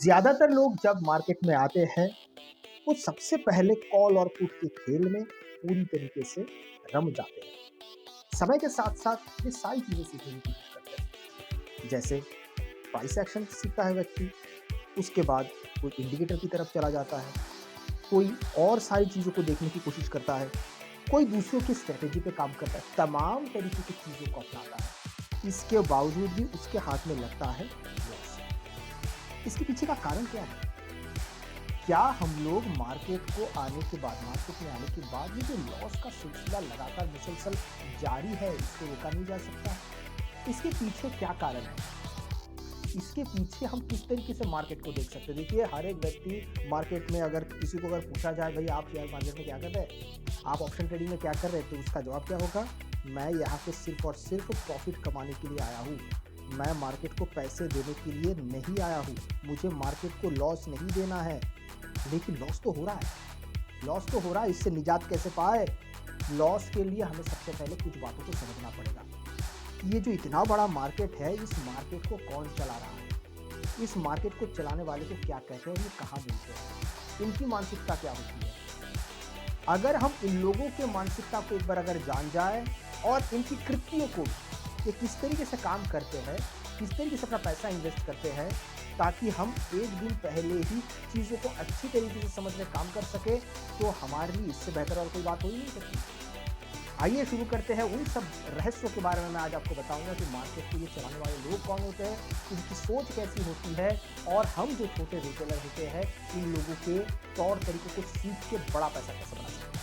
ज्यादातर लोग जब मार्केट में आते हैं वो सबसे पहले कॉल और पुट के खेल में पूरी तरीके से रम जाते हैं। समय के साथ साथ ये सारी चीजें सीखने की कोशिश करते हैं, जैसे प्राइस एक्शन सीखता है व्यक्ति, उसके बाद कोई इंडिकेटर की तरफ चला जाता है, कोई और सारी चीजों को देखने की कोशिश करता है, कोई दूसरों की स्ट्रेटेजी पे काम करता है, तमाम तरीके की चीजों को अपनाता है। इसके बावजूद भी उसके हाथ में लगता है लॉस। इसके पीछे का कारण क्या है? क्या हम लोग मार्केट में आने के बाद ये जो लॉस का सिलसिला लगातार मुसलसल जारी है, इसको रोका नहीं जा सकता? इसके पीछे क्या कारण है? इसके पीछे हम किस तरीके से मार्केट को देख सकते हैं? देखिए, हर एक व्यक्ति मार्केट में अगर किसी को अगर पूछा जाए, भाई आप शेयर मार्केट में क्या कर रहे हैं? आप ऑप्शन ट्रेडिंग में क्या कर रहे हैं? तो उसका जवाब क्या होगा? मैं यहाँ पे सिर्फ और सिर्फ प्रॉफिट कमाने के लिए आया हूँ। मैं मार्केट को पैसे देने के लिए नहीं आया हूँ। मुझे मार्केट को लॉस नहीं देना है। लेकिन लॉस तो हो रहा है, लॉस तो हो रहा है। इससे निजात कैसे पाए? लॉस के लिए हमें सबसे पहले कुछ बातों को समझना पड़ेगा। ये जो इतना बड़ा मार्केट है, इस मार्केट को कौन चला रहा है? इस मार्केट को चलाने वाले को क्या कहते हैं? ये कहाँ मिलते हैं? इनकी मानसिकता क्या होती है? अगर हम इन लोगों के मानसिकता को एक बार अगर जान जाए और इनकी कृतियों को, ये किस तरीके से काम करते हैं, किस तरीके से अपना पैसा इन्वेस्ट करते हैं, ताकि हम एक दिन पहले ही चीज़ों को अच्छी तरीके से समझने काम कर सके, तो हमारे लिए इससे बेहतर और कोई बात हो ही नहीं सकती। आइए शुरू करते हैं। उन सब रहस्यों के बारे में मैं आज आपको बताऊंगा कि मार्केट को ये चलाने वाले लोग कौन होते हैं, उनकी सोच कैसी होती है, और हम जो छोटे रिटेलर होते हैं, इन लोगों के तौर तरीकों को सीख के बड़ा पैसा कैसे बना सकते हैं।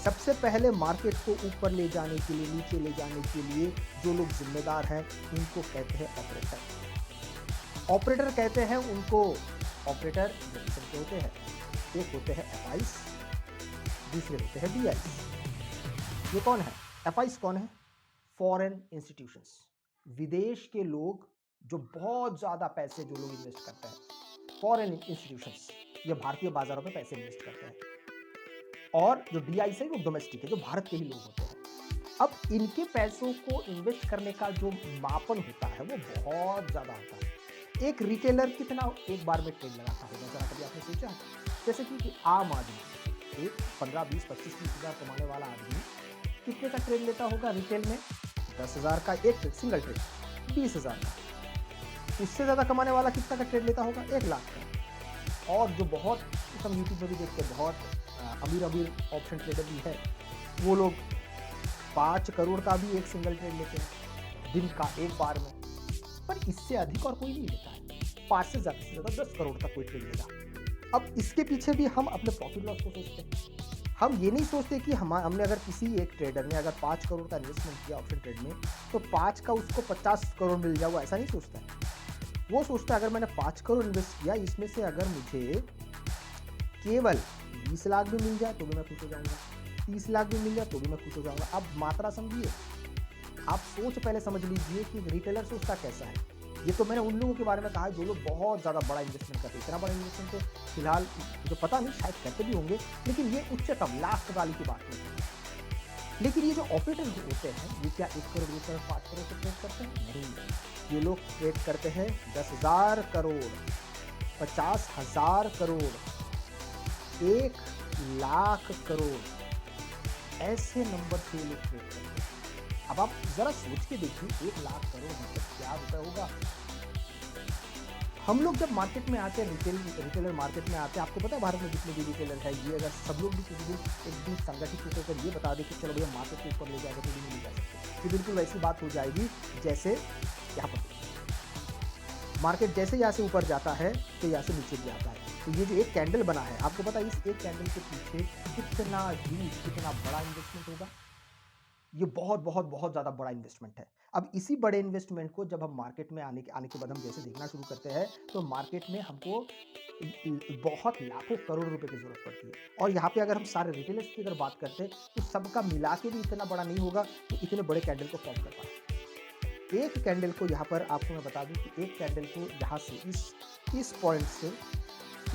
सबसे पहले मार्केट को ऊपर ले जाने के लिए, नीचे ले जाने के लिए जो लोग जिम्मेदार हैं, उनको कहते हैं ऑपरेटर। ऑपरेटर कहते हैं उनको। ऑपरेटर दो किस्म के होते हैं, एक होते हैं एफआईस, दूसरे होते हैं डीआईस। ये कौन है? एफआईस कौन है? फॉरेन इंस्टीट्यूशंस, विदेश के लोग, जो बहुत ज्यादा पैसे जो लोग इन्वेस्ट करते हैं। फॉरेन इंस्टीट्यूशंस ये भारतीय बाजारों में पैसे इन्वेस्ट करते हैं। और जो डीआईस है वो डोमेस्टिक है, जो भारत के ही लोग होते हैं। अब इनके पैसों को इन्वेस्ट करने का जो मापन होता है वो बहुत ज्यादा होता है। एक रिटेलर कितना एक बार में ट्रेड लगाता होगा, जरा कभी आपने सोचा? जैसे कि आम आदमी, एक 15, 20, 25, 30 हजार कमाने वाला आदमी कितने का ट्रेड लेता होगा रिटेल में? 10,000 का एक सिंगल ट्रेड, 20,000 का। उससे ज्यादा कमाने वाला कितना का ट्रेड लेता होगा? 1 लाख का। और जो बहुत, हम यूट्यूब में भी देखते हैं, बहुत अमीर अमीर ऑप्शन ट्रेडर भी है, वो लोग 5 करोड़ का भी एक सिंगल ट्रेड लेते हैं दिन का, एक बार में। पर इससे अधिक और कोई नहीं लेता है। 5 से ज्यादा 10 करोड़ का कोई ट्रेड लेगा। अब इसके पीछे भी हम अपने प्रॉफिट लॉस को सोचते हैं। हम ये नहीं सोचते कि हमने अगर किसी एक ट्रेडर ने अगर 5 करोड़ का इन्वेस्टमेंट किया ऑप्शन ट्रेड में, तो 5 का उसको 50 करोड़ मिल जाए, वो ऐसा नहीं सोचता है। वो सोचता है अगर मैंने 5 करोड़ इन्वेस्ट किया, इसमें से अगर मुझे केवल 20 लाख भी मिल जाए तो भी मैं खुश हो जाऊंगा, 30 लाख भी मिल जाए तो भी मैं खुश हो जाऊंगा। अब मात्रा समझिए, आप सोच पहले समझ लीजिए कि रिटेलर सोचता कैसा है। ये तो मैंने उन लोगों के बारे में कहा है जो लोग बहुत ज़्यादा बड़ा इन्वेस्टमेंट करते हैं। इतना बड़ा इन्वेस्टमेंट तो फिलहाल मुझे पता नहीं, शायद करते भी होंगे, लेकिन ये उच्चतम लास्ट वाली की बात नहीं है। लेकिन ये जो ऑपरेटर होते हैं, ये क्या 1 करोड़, 2 करोड़, 5 करोड़ से ट्रेड करते हैं? नहीं, ये लोग ट्रेड करते हैं 10,000 करोड़, 50,000 करोड़, 1 लाख करोड़, ऐसे नंबर से लोग ट्रेड करते हैं। अब आप जरा सोच के देखिए, 1 लाख करोड़ मतलब क्या रुपए होगा? हम लोग जब मार्केट में आते हैं, रिटेलर मार्केट में आते हैं, आपको पता है भारत में जितने भी रिटेलर है, ये अगर सब लोग भी किसी दिन एक दिन संगठित होकर ये बता दें कि चलो भैया मार्केट को ऊपर ले जाएगा, तो भी नहीं ले जा सकते। ये बिल्कुल वैसी बात हो जाएगी जैसे यहाँ पर मार्केट जैसे यहाँ से ऊपर जाता है तो यहाँ से नीचे भी आता है। तो ये जो एक कैंडल बना है, आपको पता है इस एक कैंडल के पीछे कितना ह्यूज, कितना बड़ा इन्वेस्टमेंट होगा? ये बहुत बहुत बहुत ज़्यादा बड़ा इन्वेस्टमेंट है। अब इसी बड़े इन्वेस्टमेंट को जब हम मार्केट में आने के बाद हम जैसे देखना शुरू करते हैं, तो मार्केट में हमको बहुत लाखों करोड़ रुपए की ज़रूरत पड़ती है। और यहाँ पे अगर हम सारे रिटेलर्स की अगर बात करते हैं, तो सबका मिला के भी इतना बड़ा नहीं होगा कि इतने बड़े कैंडल को फॉर्म कर पाए। एक कैंडल को यहाँ पर आपको मैं बता दूँ कि एक कैंडल को यहाँ से इस पॉइंट से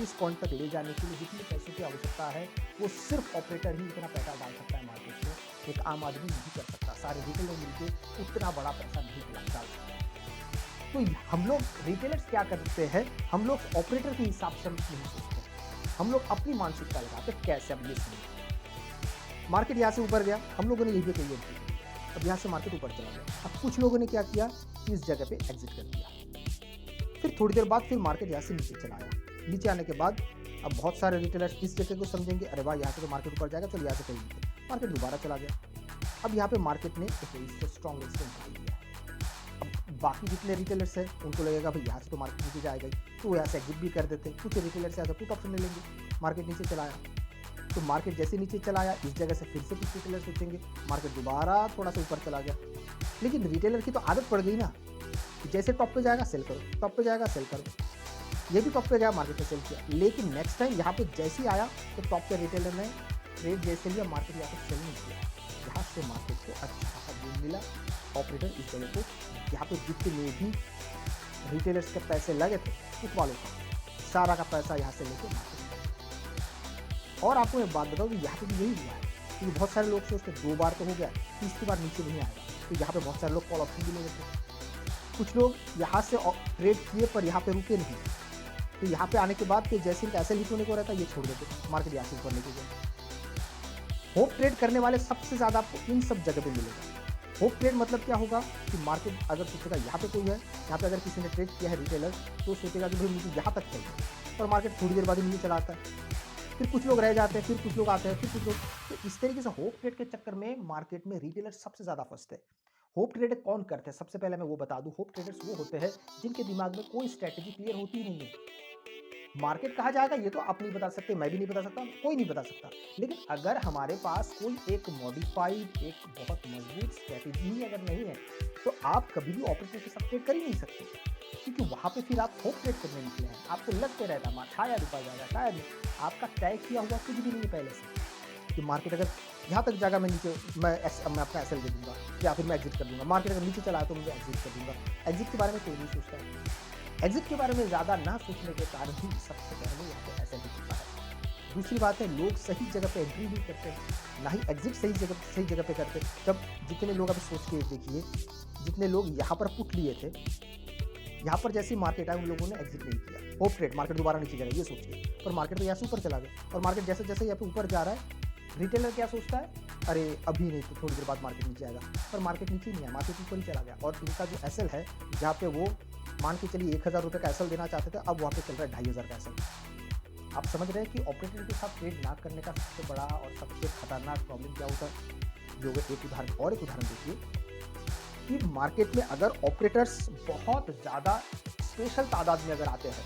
इस पॉइंट तक ले जाने के लिए जितने पैसों की आवश्यकता है, वो सिर्फ ऑपरेटर ही इतना पैसा डाल सकता है मार्केट में। एक आम आदमी नहीं कर सकता, सारे रिटेलर मिलकर उतना बड़ा पैसा नहीं डाल सकता। तो हम लोग रिटेलर्स क्या करते हैं, हम लोग ऑपरेटर के हिसाब से हम नहीं सोचते हैं। हम लोग अपनी मानसिकता लगाते हैं। कैसे? अब ये सुनिए, मार्केट यहाँ से ऊपर गया, हम लोगों ने ये भी कही एंट्री की। अब यहाँ से मार्केट ऊपर चला गया। अब कुछ लोगों ने क्या किया, इस जगह पे एग्जिट कर दिया। फिर थोड़ी देर बाद फिर मार्केट यहाँ से नीचे चला आया। नीचे आने के बाद अब बहुत सारे रिटेलर्स इस जगह को समझेंगे, अरे वाह यहाँ से तो मार्केट ऊपर जाएगा, चलो यहाँ से कहीं नीचे। मार्केट दोबारा चला गया। अब यहाँ पे मार्केट ने एक स्ट्रॉन्ग रेजिस्टेंस बना दिया है। अब बाकी जितने रिटेलर्स हैं उनको लगेगा भाई यहाँ से तो मार्केट नीचे जाएगा ही, तो यहाँ से एग्जिट भी कर देते हैं। कुछ रिटेलर्स यहाँ से पुट ऑप्शन ले लेंगे, मार्केट नीचे चला आया। तो मार्केट जैसे नीचे चला आया, इस जगह से फिर से कुछ रिटेलर सोचेंगे, मार्केट दोबारा थोड़ा सा ऊपर चला गया। लेकिन रिटेलर की तो आदत पड़ गई ना, जैसे टॉप पे जाएगा सेल करो, टॉप पे जाएगा सेल करो। ये भी टॉप पे गया, मार्केट ने सेल किया। लेकिन नेक्स्ट टाइम यहाँ पे जैसे ही आया तो टॉप पे रिटेलर ने ट्रेड जैसे लिया, मार्केट यहाँ पे सेल नहीं किया। यहाँ से मार्केट को अच्छा खासा गेन मिला। ऑपरेटर इस जगह को, यहाँ पे जितने भी रिटेलर्स के पैसे लगे थे उस वालों का सारा का पैसा यहाँ से लेके मार्केट। और आपको एक बात बताऊँ कि यहाँ पे भी यही हुआ है, क्योंकि बहुत सारे लोग सोचते 2 बार तो हो गया, तीसरी बार नीचे नहीं आएगा। तो यहाँ पे बहुत सारे लोग कॉल ऑप्शन भी ले लेते हैं। कुछ लोग यहाँ से ट्रेड किए पर यहाँ पे रुके नहीं, तो यहाँ पे आने के बाद फिर जैसे इनका ऐसे हिट होने को रहता है, ये छोड़ देते, मार्केट यहाँ से ऊपर लेके गए। होप ट्रेड करने वाले सबसे ज़्यादा आपको इन सब जगह पे मिलेगा। होप ट्रेड मतलब क्या होगा कि मार्केट अगर सोचेगा यहाँ पे कोई है, यहाँ पे अगर किसी ने ट्रेड किया है रिटेलर, तो सोचेगा कि भाई मुझे यहाँ तक चाहिए, और मार्केट थोड़ी देर बाद ही नीचे चला आता है। फिर कुछ लोग रह जाते हैं, फिर कुछ लोग आते हैं, फिर कुछ लोग। तो इस तरीके से होप ट्रेड के चक्कर में मार्केट में रिटेलर सबसे ज़्यादा फंसते हैं। होप ट्रेडर कौन करते हैं? सबसे पहले मैं वो बता दूं, होप ट्रेडर्स वो होते हैं जिनके दिमाग में कोई स्ट्रैटेजी क्लियर होती ही नहीं है। मार्केट कहाँ जाएगा ये तो आप नहीं बता सकते, मैं भी नहीं बता सकता, कोई नहीं बता सकता। लेकिन अगर हमारे पास कोई एक मॉडिफाइड, एक बहुत मजबूत स्ट्रैटेजी ही अगर नहीं है, तो आप कभी भी ऑपरेटर के साथ ट्रेड कर ही नहीं सकते, क्योंकि वहां पे फिर आप होप ट्रेड करने निकले हैं। आपको लगते रहता है शायद ऊपर जाएगा, शायद नहीं। आपका तय किया हुआ कुछ भी नहीं है पहले से कि मार्केट अगर यहाँ तक जाएगा मैं नीचे मैं अपना एसएल दे दूंगा, या फिर मैं एग्जिट कर दूंगा। मार्केट अगर नीचे चला तो मुझे एग्जिट कर दूंगा। एग्जिट के बारे में कोई नहीं सोचता है। एग्जिट के बारे में ज़्यादा ना सोचने के कारण ही सबसे पहले यहाँ पे एसएल होता है। दूसरी बात है, लोग सही जगह पे एंट्री नहीं करते हैं, ना ही एग्जिट सही जगह पे करते। तब जितने लोग अभी सोच के देखिए, जितने लोग यहाँ पर पुट लिए थे, यहाँ पर जैसे ही मार्केट आया उन लोगों ने एग्जिट नहीं किया। होप ट्रेड, मार्केट दोबारा नीचे जाएगा ये सोच के, पर मार्केट तो यहाँ से ऊपर चला गया। और मार्केट जैसे जैसे यहाँ पे ऊपर जा रहा है, रिटेलर क्या सोचता है, अरे अभी नहीं तो थोड़ी देर बाद मार्केट नीचे आएगा, पर मार्केट नीचे नहीं आया, मार्केट ऊपर ही चला गया। और इनका जो एसएल है, जहाँ पे वो मान के चलिए 1000 रुपये का एसएल देना चाहते थे, अब वहाँ पे चल रहा है 2500 का एसएल। आप समझ रहे हैं कि ऑपरेटर के साथ ट्रेड ना करने का सबसे बड़ा और सबसे खतरनाक प्रॉब्लम क्या होता है। जो एक उदाहरण देखिए कि मार्केट में अगर ऑपरेटर्स बहुत ज़्यादा स्पेशल तादाद में अगर आते हैं,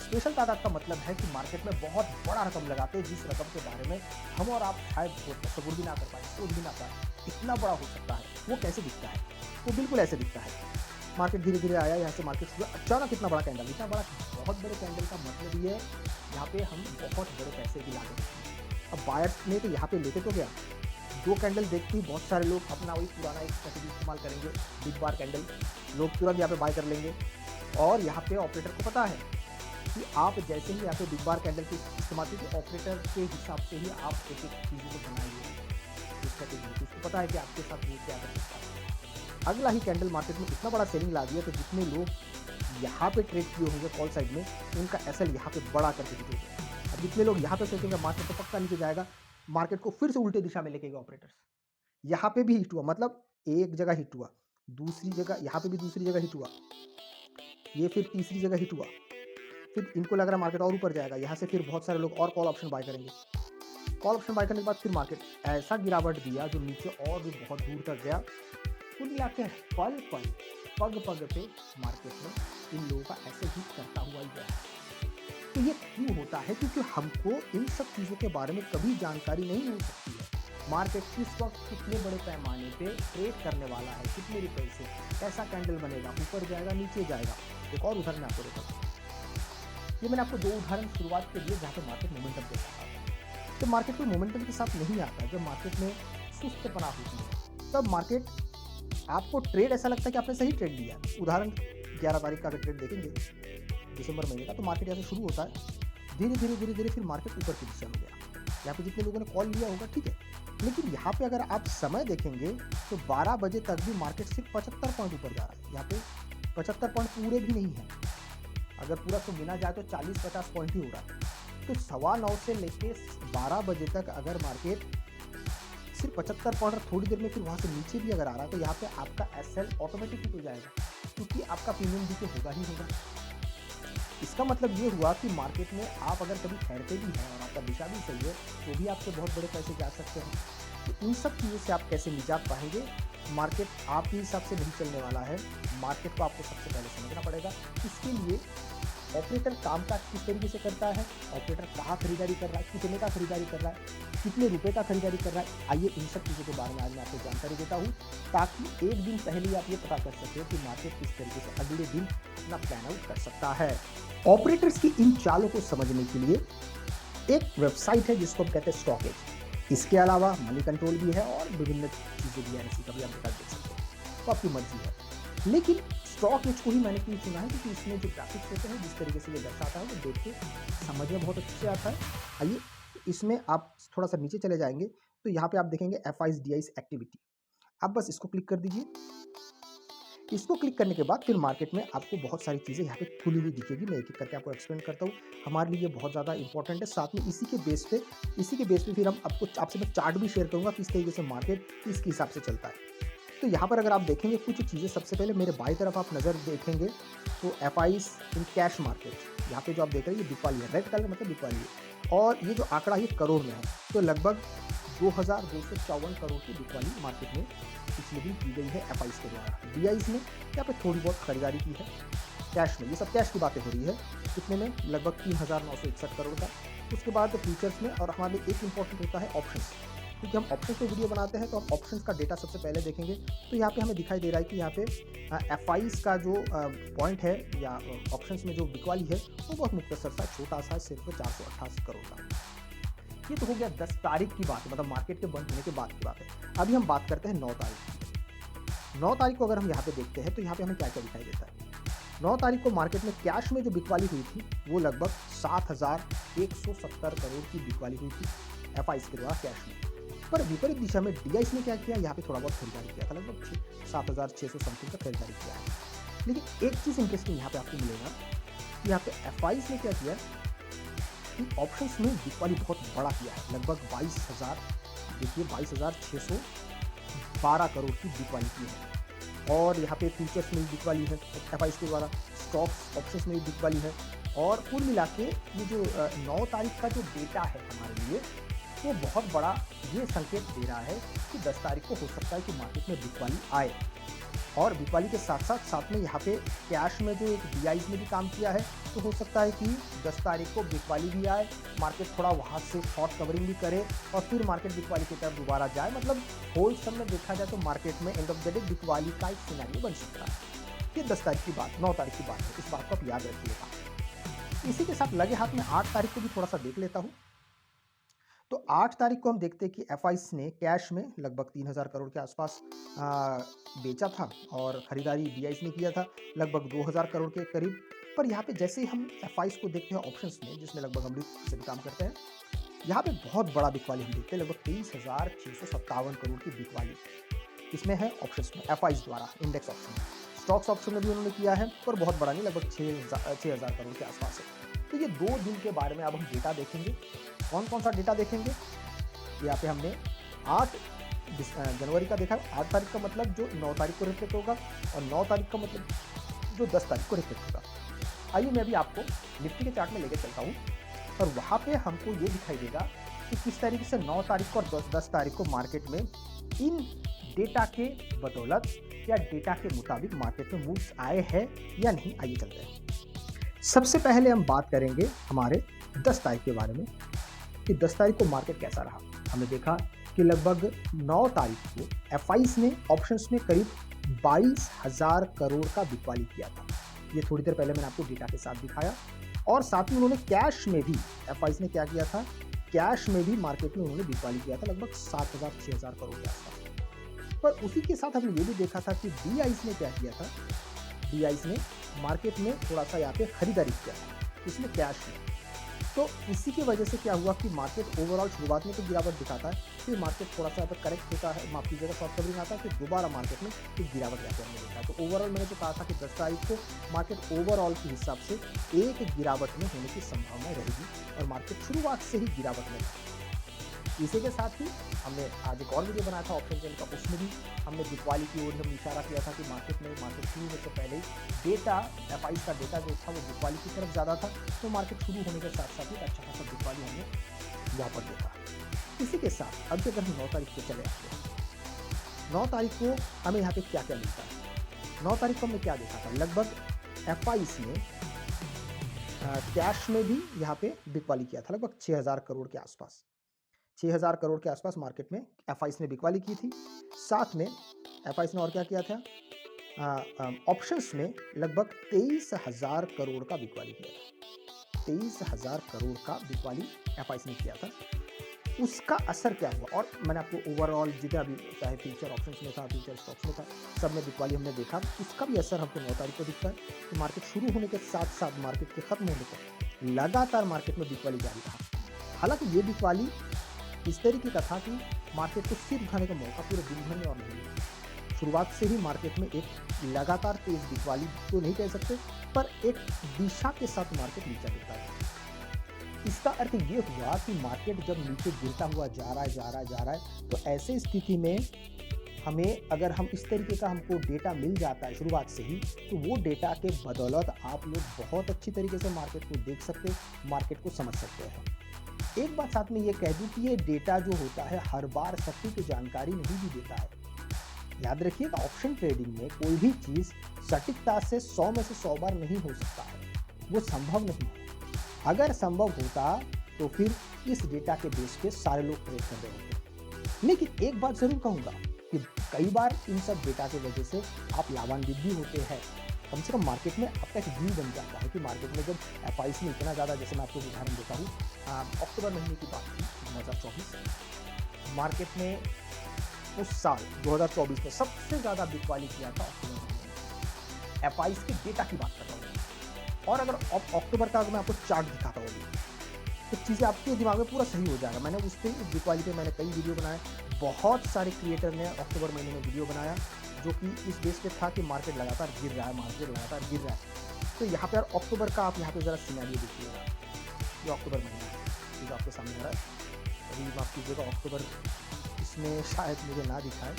स्पेशल तादाद का मतलब है कि मार्केट में बहुत बड़ा रकम लगाते हैं, जिस रकम के बारे में हम और आप शायद तस्वुर भी ना कर पाए, सोच भी ना पाए, इतना बड़ा हो सकता है। वो कैसे दिखता है? वो बिल्कुल ऐसे दिखता है। मार्केट धीरे धीरे आया, यहाँ से मार्केट अचानक कितना बड़ा कैंडल, इतना बड़ा बहुत बड़े कैंडल का मतलब ये है यहाँ पे हम बहुत बड़े पैसे भी ला देते। अब बायर्स ने तो यहाँ पे लेके तो गया, 2 कैंडल देखते ही बहुत सारे लोग अपना वही पुराना एक स्ट्रेटेजी इस्तेमाल करेंगे, बिग बार कैंडल, लोग तुरंत यहाँ पे बाय कर लेंगे। और यहाँ पे ऑपरेटर को पता है कि आप जैसे ही यहाँ पे बिग बार कैंडल की इस्तेमाल कीजिए, ऑपरेटर के हिसाब से ही आप एक एक चीज़ों को बनाइए स्ट्रेटेजी। उसको पता है कि आपके साथ वो क्या कर सकता है। अगला ही कैंडल मार्केट में इतना बड़ा सेलिंग ला दिया, तो जितने लोग यहाँ पे ट्रेड किए होंगे कॉल साइड में, उनका एसएल यहाँ पे बड़ा करके दिखेगा। अब जितने लोग यहाँ पे सोचेंगे मार्केट तो पक्का नीचे जाएगा, मार्केट को फिर से उल्टे दिशा में लेके गए ऑपरेटर्स। यहाँ पे भी हिट हुआ, मतलब एक जगह हिट हुआ, दूसरी जगह यहाँ पे भी दूसरी जगह हिट हुआ, ये फिर तीसरी जगह हिट हुआ। फिर इनको लग रहा है मार्केट और ऊपर जाएगा, यहाँ से फिर बहुत सारे लोग और कॉल ऑप्शन बाय करेंगे। कॉल ऑप्शन बाय करने के बाद फिर मार्केट ऐसा गिरावट दिया जो नीचे और भी बहुत दूर तक गया। कुल मिला के पग पग पे मार्केट में इन लोगों का ऐसे ही करता हुआ ही गया। तो ये क्यों होता है? क्योंकि हमको इन सब चीज़ों के बारे में कभी जानकारी नहीं हो सकती है। मार्केट किस वक्त कितने बड़े पैमाने पे ट्रेड करने वाला है, कितने रुपए से, कैसा कैंडल बनेगा, ऊपर जाएगा नीचे जाएगा। एक और उदाहरण मैं आपको देता हूँ। ये मैंने आपको 2 उदाहरण शुरुआत के लिए जहाँ पे मार्केट मोमेंटम के साथ आता है। तो मार्केट को मोमेंटम के साथ नहीं आता, जब मार्केट में सुस्तपना होती है तब मार्केट आपको ट्रेड ऐसा लगता है कि आपने सही ट्रेड लिया। उदाहरण 11 तारीख का अगर ट्रेड देखेंगे दिसंबर महीने का, तो मार्केट यहाँ से शुरू होता है, धीरे धीरे फिर मार्केट ऊपर की दिशा में गया। यहाँ पे जितने लोगों ने कॉल लिया होगा ठीक है, लेकिन यहाँ पे अगर आप समय देखेंगे तो 12 बजे तक भी मार्केट सिर्फ 75 पॉइंट ऊपर जा रहा है। यहाँ पे 75 पॉइंट पूरे भी नहीं है, अगर पूरा तो गिना जाए तो 40-50 पॉइंट ही हो रहा है। तो 9:15 से लेके 12 बजे तक अगर मार्केट सिर्फ 75 पॉइंट और थोड़ी देर में फिर वहाँ से नीचे भी अगर आ रहा है, तो यहाँ पे आपका एसएल ऑटोमेटिक हिट हो जाएगा, क्योंकि आपका प्रीमियम डीके होगा ही होगा। इसका मतलब ये हुआ कि मार्केट में आप अगर कभी ठहरते भी हैं और आपका दिशा भी सही है, तो भी आपके बहुत बड़े पैसे जा सकते हैं। तो इन सब चीज़ों से आप कैसे निजात पाएंगे? मार्केट आपके हिसाब से नहीं चलने वाला है, मार्केट को आपको सबसे पहले समझना पड़ेगा। इसके लिए ऑपरेटर काम का किस तरीके से करता है, ऑपरेटर कहाँ खरीदारी कर रहा है, कितने का खरीदारी कर रहा है, कितने रुपए का खरीदारी कर रहा है। आइए इन सब चीज़ों के बारे में आज मैं आपको जानकारी देता हूँ, ताकि एक दिन पहले ही आप ये पता कर सकते हो कि मार्केट किस तरीके से अगले दिन अपना प्लान आउट कर सकता है। ऑपरेटर्स की इन चालों को समझने के लिए एक वेबसाइट है जिसको हम कहते हैं स्टॉकेज। इसके अलावा मनी कंट्रोल भी है और विभिन्न चीज़ें भी हैं, इसी का भी आप देख सकते हैं, तो आपकी मर्जी है। लेकिन स्टॉक एज को ही मैंने क्यों चुना है, क्योंकि इसमें जो ग्राफिक्स होते हैं, जिस तरीके से ये दर्शाता है, वो देख के समझ में बहुत अच्छे से आता है। आइए इसमें आप थोड़ा सा नीचे चले जाएंगे तो यहाँ पे आप देखेंगे FIs DIs एक्टिविटी, आप बस इसको क्लिक कर दीजिए। इसको क्लिक करने के बाद फिर मार्केट में आपको बहुत सारी चीज़ें यहाँ पे खुली हुई दिखेगी। मैं एक एक करके आपको एक्सप्लेन करता हूँ, हमारे लिए ये बहुत ज़्यादा इंपॉर्टेंट है। साथ में इसी के बेस पे फिर हम आपसे मैं चार्ट भी शेयर करूँगा, किस तरीके से मार्केट इसके हिसाब से चलता है। तो यहाँ पर अगर आप देखेंगे कुछ चीज़ें, सबसे पहले मेरे बाई तरफ आप नज़र देखेंगे तो FIs इन कैश मार्केट, यहाँ पे जो आप देख रहे हैं ये बिकवाली है, रेड कलर मतलब बिकवाली है, और ये जो आंकड़ा ये करोड़ में है, तो लगभग 2254 करोड़ की बिकवाली मार्केट में पिछले दिन की गई है FIs के द्वारा। DIs में यहाँ पे थोड़ी बहुत खरीदारी की है, कैश में, ये सब कैश की बातें हो रही है, कितने में, लगभग 3961 करोड़ का। उसके बाद फ्यूचर्स में, और हमारे लिए एक इंपॉर्टेंट होता है ऑप्शंस, क्योंकि हम ऑप्शंस पे वीडियो बनाते हैं तो हम ऑप्शंस का डेटा सबसे पहले देखेंगे। तो यहाँ पे हमें दिखाई दे रहा है कि यहाँ पे FIs का जो पॉइंट है या ऑप्शंस में जो बिकवाली है वो बहुत मुख्तसर सा छोटा सा, सिर्फ 488 करोड़ का। ये तो हो गया 10 तारीख की बात, मतलब मार्केट के बंद होने के बाद की बात है। अभी हम बात करते हैं 9 तारीख की। 9 तारीख को अगर हम यहाँ पे देखते हैं तो यहाँ पे हमें क्या क्या दिखाई देता है। 9 तारीख को मार्केट में कैश में जो बिकवाली हुई थी वो लगभग 7170 करोड़ की बिकवाली हुई थी FIs के द्वारा कैश में। पर विपरीत दिशा में DIs ने क्या किया, यहाँ पे थोड़ा बहुत खरीदारी किया था, लगभग 7600 समथिंग का खरीदारी किया है। लेकिन एक चीज़ इंटरेस्टिंग यहाँ पे आपको मिलेगा, यहाँ पे FIs ने क्या किया कि ऑप्शंस में बिकवाली बहुत बड़ा किया है, लगभग 22,000, देखिए 22,612 करोड़ की बिकवाली की है। और यहाँ पे फ्यूचर्स में बिकवाली है FIs के द्वारा, स्टॉक्स ऑप्शंस में भी बिकवाली है। और कुल मिला के ये जो 9 तारीख का जो डेटा है हमारे लिए, वो बहुत बड़ा ये संकेत दे रहा है कि 10 तारीख को हो सकता है कि मार्केट में बिकवाली आए। और बिकवाली के साथ में यहाँ पे कैश में जो एक DIs ने भी काम किया है, तो हो सकता है कि 10 तारीख को बिकवाली भी आए, मार्केट थोड़ा वहाँ से शॉर्ट कवरिंग भी करे और फिर मार्केट बिकवाली की तरफ दोबारा जाए। मतलब होल सम में देखा जाए तो मार्केट में एंड ऑफ द डे बिकवाली का एक सिनेरियो बन सकता है। ये 10 तारीख की बात, 9 तारीख की बात है, इस बात को आप याद रखिएगा। इसी के साथ लगे हाथ में 8 तारीख को भी थोड़ा सा देख लेता हूँ। तो 8 तारीख को हम देखते हैं कि FIs ने कैश में लगभग 3000 करोड़ के आसपास बेचा था और खरीदारी DIs ने किया था लगभग 2000 करोड़ के करीब। पर यहाँ पे जैसे ही हम FIs को देखते हैं ऑप्शंस में, जिसमें लगभग हम से भी काम करते हैं, यहाँ पे बहुत बड़ा बिकवाली हम देखते हैं, लगभग 23,657 करोड़ की बिकवाली इसमें है ऑप्शंस में, FIs द्वारा इंडेक्स ऑप्शन। स्टॉक्स ऑप्शन में भी उन्होंने किया है, पर बहुत बड़ा नहीं, लगभग 6,000 करोड़ के आसपास है। तो ये 2 दिन के बारे में अब हम डेटा देखेंगे। कौन कौन सा डेटा देखेंगे, यहाँ पे हमने 8 जनवरी का देखा, 8 तारीख का मतलब जो 9 तारीख को रिफ्लेक्ट होगा, और 9 तारीख का मतलब जो 10 तारीख को रिफ्लेक्ट होगा। आइए मैं अभी आपको निफ्टी के चार्ट में लेकर चलता हूँ, और वहाँ पे हमको ये दिखाई देगा कि किस तरीके से 9 तारीख को और 10 तारीख को मार्केट में इन डेटा के बदौलत या डेटा के मुताबिक मार्केट में मूव्स आए हैं या नहीं। आइए चलते हैं। सबसे पहले हम बात करेंगे हमारे 10 तारीख के बारे में कि 10 तारीख को मार्केट कैसा रहा। हमने देखा कि लगभग 9 तारीख को FIs ने ऑप्शंस में करीब 22,000 करोड़ का बिकवाली किया था। ये थोड़ी देर पहले मैंने आपको डेटा के साथ दिखाया। और साथ में उन्होंने कैश में भी, FIs ने क्या किया था, कैश में भी मार्केट में उन्होंने बिकवाली किया था लगभग 7,000-6,000 करोड़ के आसपास। पर उसी के साथ हमने ये भी देखा था कि DIs ने क्या किया था, DIs ने मार्केट में थोड़ा सा यहाँ पे खरीदारी किया था, इसमें कैश में। तो इसी की वजह से क्या हुआ कि मार्केट ओवरऑल शुरुआत में तो गिरावट दिखाता है, फिर मार्केट थोड़ा-सा अगर करेक्ट होता है, माफ कीजिएगा शॉर्ट कवरिंग आता है, फिर दोबारा मार्केट में एक गिरावट यहाँ पे हमने देखा है। तो ओवरऑल मैंने जो कहा था कि 10 तारीख को मार्केट ओवरऑल के हिसाब से एक गिरावट में होने की संभावना रहेगी और मार्केट शुरुआत से ही गिरावट में था। इसी के साथ ही हमने आज एक और वीडियो बनाया था ऑप्शन चेन का, उसमें भी हमने बिकवाली की ओर हमने इशारा किया था कि मार्केट शुरू होने से पहले ही डेटा एफआईज का डेटा जो था वो बिकवाली की तरफ ज़्यादा था, तो मार्केट शुरू होने के साथ साथ ही अच्छा खासा बिकवाली हमने यहाँ पर देखा। इसी के साथ अब अगर हम 9 तारीख को चले आते हैं, 9 तारीख को हमें यहाँ पे क्या क्या मिलता है। 9 तारीख को हमने क्या देखा था, लगभग एफआईज ने कैश में भी यहाँ पे बिकवाली किया था, लगभग 6,000 करोड़ के आसपास। 6,000 करोड़ के आसपास मार्केट में एफआईज ने बिकवाली की थी। साथ में एफआईज ने और क्या किया था, ऑप्शंस में लगभग 23,000 करोड़ का बिकवाली किया था। 23,000 करोड़ का बिकवाली एफआईज ने किया था। उसका असर क्या हुआ, और मैंने आपको ओवरऑल जितना भी चाहे फ्यूचर ऑप्शंस में था, फ्यूचर स्टॉक्स में था, सब में बिकवाली हमने देखा। उसका भी असर हमको 9 तारीख को दिखता है कि मार्केट शुरू होने के साथ साथ मार्केट के खत्म होने तक लगातार मार्केट में बिकवाली जारी रहा। हालांकि ये बिकवाली इस तरीके का था कि मार्केट को सिर उठाने का मौका पूरे दिन भर में और नहीं मिला। शुरुआत से ही मार्केट में एक लगातार तेज बिकवाली तो नहीं कह सकते, पर एक दिशा के साथ मार्केट नीचे गिरता है। इसका अर्थ ये हुआ कि मार्केट जब नीचे गिरता हुआ जा रहा है, तो ऐसे स्थिति में हमें अगर हम इस तरीके का हमको डेटा मिल जाता है शुरुआत से ही, तो वो डेटा के बदौलत आप लोग बहुत अच्छी तरीके से मार्केट को देख सकते, मार्केट को समझ सकते हैं। एक बात साथ में ये कह दूं कि ये डेटा जो होता है हर बार सटीक जानकारी नहीं भी देता है। याद रखिएगा, ऑप्शन ट्रेडिंग में कोई भी चीज सटीकता से 100 में से 100 बार नहीं हो सकता है, वो संभव नहीं है। अगर संभव होता तो फिर इस डेटा के बेस पे सारे लोग ट्रेड कर रहे होते। लेकिन एक बात जरूर कहूंगा कि कई बार इन सब डेटा की वजह से आप लाभान्वित भी होते हैं। कम से कम मार्केट में आपका एक व्यू बन जाता है कि मार्केट में जब एफआईज में इतना ज़्यादा, जैसे मैं आपको उदाहरण देता हूँ, अक्टूबर महीने की बात थी 2024, मार्केट में उस साल 2024 में सबसे ज़्यादा बिकवाली किया था अक्टूबर महीने में। एफआईज के डेटा की बात कर रहा हूँ, और अगर अक्टूबर का मैं आपको चार्ट दिखाता हूँ तो चीज़ें आपके दिमाग में पूरा सही हो जाएगा। मैंने उस पर बिकवाली पे मैंने कई वीडियो बनाए, बहुत सारे क्रिएटर ने अक्टूबर महीने में वीडियो बनाया जो कि इस बेस पे था कि मार्केट लगातार गिर रहा है, मार्केट लगातार गिर रहा है। तो यहाँ पे अक्टूबर का आप यहाँ पे ज़रा सिनेरियो देखिएगा, जो अक्टूबर महीना है जो आपके सामने आ रहा है। अभी माफ कीजिएगा, अक्टूबर इसमें शायद मुझे ना दिखाए,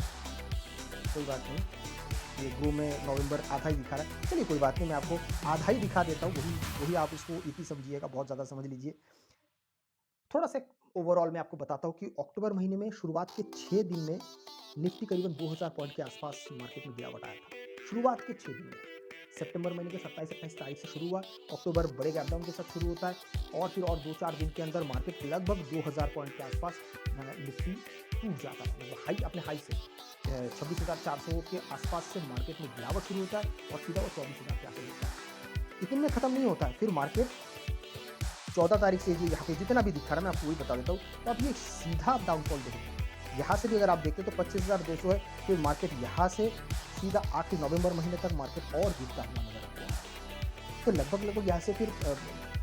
कोई बात नहीं, ये गो में नवंबर आधा ही दिखा रहा है। चलिए कोई बात नहीं, मैं आपको आधा ही दिखा देता हूँ, वही आप इसको इति समझिएगा, बहुत ज़्यादा समझ लीजिए। थोड़ा सा ओवरऑल मैं आपको बताता हूँ कि अक्टूबर महीने में शुरुआत के 6 दिन में निफ्टी करीबन 2000 पॉइंट के आसपास मार्केट में गिरावट आया था। शुरुआत के 6 दिन में सितंबर महीने के 27-28 तारीख से शुरू हुआ, अक्टूबर बड़े गैप डाउन के साथ शुरू होता है और फिर और 2-4 दिन के अंदर मार्केट लगभग 2000 पॉइंट के आसपास निफ्टी टूट जाता है, मतलब हाई, अपने हाई से 26,400 के आसपास से मार्केट में गिरावट शुरू होता है और सीधा वो 24,000 के आसपास होता है। इतने में खत्म नहीं होता है, फिर मार्केट 14 तारीख से जो यहाँ पे जितना भी दिखा रहा है मैं आपको वही बता देता हूँ। तो आप ये सीधा डाउनफॉल देखिए, यहाँ से भी अगर आप देखते हैं तो 25,200 है, फिर मार्केट यहाँ से सीधा आखिर नवंबर महीने तक मार्केट और गिरता हुआ नजर आता है। तो लगभग यहाँ से फिर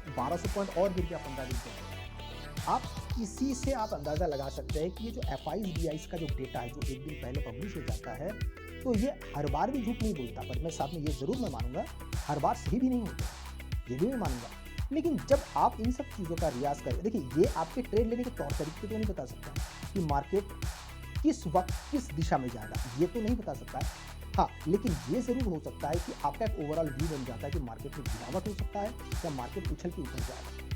1200 पॉइंट और गिर गया 15 दिन के अंदर। आप इसी से आप अंदाजा लगा सकते हैं कि ये जो एफआईज बीआईज का जो डेटा है जो एक दिन पहले पब्लिश हो जाता है, तो ये हर बार भी झूठ नहीं बोलता, पर मैं साथ में ये जरूर मैं मानूंगा हर बार सही भी नहीं होता, ये भी मैं मानूंगा। लेकिन जब आप इन सब चीज़ों का रियाज करें, देखिए ये आपके ट्रेड लेने के तौर तरीके तो नहीं बता सकता कि मार्केट किस वक्त किस दिशा में जाएगा, ये तो नहीं बता सकता है। हाँ, लेकिन ये जरूर हो सकता है कि आपका एक ओवरऑल व्यू बन जाता है कि मार्केट में गिरावट हो सकता है या मार्केट उछल के ऊपर जाएगा।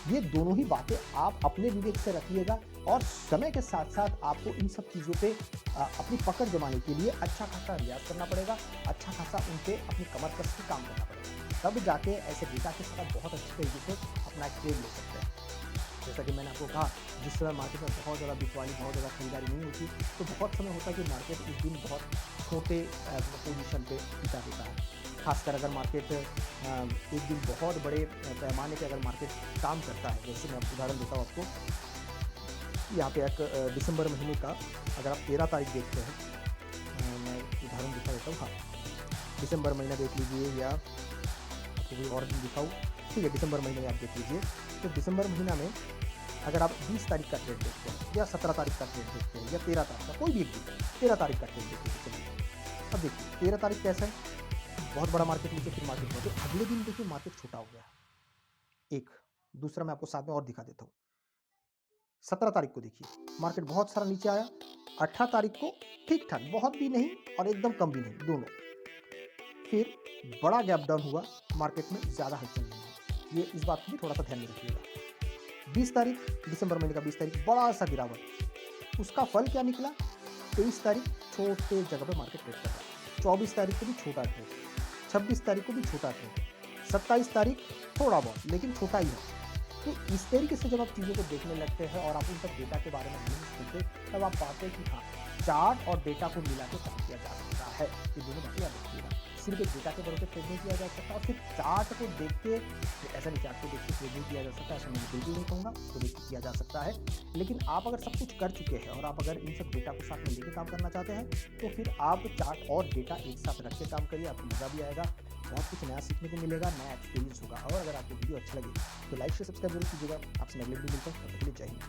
ये दोनों ही बातें आप अपने विवेक से रखिएगा और समय के साथ साथ आपको इन सब चीज़ों पे अपनी पकड़ जमाने के लिए अच्छा खासा रियाज करना पड़ेगा, अच्छा खासा उन पे अपनी कमर कस के काम करना पड़ेगा, तब जाके ऐसे डेटा के साथ बहुत अच्छी तरीके से अपना एक ट्रेड ले सकते हैं। जैसा कि मैंने आपको कहा, जिस समय मार्केट में बहुत ज़्यादा बिकवाली, बहुत ज़्यादा खरीदारी नहीं होती, तो बहुत समय होता है कि मार्केट उस दिन बहुत छोटे पोजीशन पे टिका देता है। खासकर अगर मार्केट एक दिन बहुत बड़े पैमाने पे अगर मार्केट काम करता है, जैसे मैं उदाहरण देता हूँ आपको, यहाँ पे एक दिसंबर महीने का अगर आप 13 तारीख देखते हैं, मैं उदाहरण दिखा देता हूँ। हाँ, दिसंबर महीना देख लीजिए या कोई और दिन दिखाऊँ, ठीक है, दिसंबर महीने में आप देख लीजिए, तो दिसंबर महीना में अगर आप 20 तारीख का ट्रेड देखते हैं या 17 तारीख का ट्रेड देखते हैं या 13 तारीख का, कोई भी एक दिन 13 तारीख का ट्रेड देखते हैं, चलिए। अब देखिए 13 तारीख कैसा है, बहुत बड़ा मार्केट नीचे, फिर मार्केट बढ़े, अगले दिन देखिए मार्केट छोटा हो गया। एक, दूसरा मैं आपको साथ में और दिखा देता हूँ। 17 तारीख को देखिए, मार्केट बहुत सारा नीचे आया, 18 तारीख को ठीक-ठाक, बहुत भी नहीं और एकदम कम भी नहीं, दोनों। फिर बड़ा गैप डाउन हुआ, मार्केट में ज़्यादा हलचल नहीं हुई। ये इस बात को भी थोड़ा-सा ध्यान में रखिएगा। 20 तारीख, दिसंबर महीने का 20 तारीख, बड़ा-सा गिरावट। उसका फल क्या निकला? 23 तारीख छोटे जगह पे मार्केट ट्रेड कर रहा है। 24 तारीख को भी छोटा ट्रेड, 26 तारीख को भी छोटा ट्रेड, 27 तारीख थोड़ा बहुत, लेकिन छोटा ही है। तो इस तरीके से जब आप चीज़ों को देखने लगते हैं और आप उन सब डेटा के बारे में नहीं सोचते, तब आप पाते हैं कि हाँ, चार्ट और डेटा को मिला के काम किया जा सकता है। ये दोनों बातें याद रखिएगा। सिर्फ एक डेटा के भरोसे ट्रेड नहीं किया जा सकता और सिर्फ चार्ट को देख के, ऐसा नहीं, चार्ट को देख के ट्रेड नहीं किया जा सकता, ऐसा मैं बिल्कुल नहीं कहूँगा, तो देख के किया जा सकता है। लेकिन आप अगर सब कुछ कर चुके हैं और आप अगर इन सब डेटा को साथ में लेके काम करना चाहते हैं, तो फिर आप चार्ट और डेटा एक साथ रख के काम करिए, आपको मज़ा भी आएगा, बहुत कुछ नया सीखने को मिलेगा, नया एक्सपीरियंस होगा। और अगर आपको वीडियो अच्छा लगे तो लाइक शेयर सब्सक्राइब जरूर कीजिएगा। आपसे मैं अगले वीडियो मिलता हूँ, तब तक के लिए जय हिंद।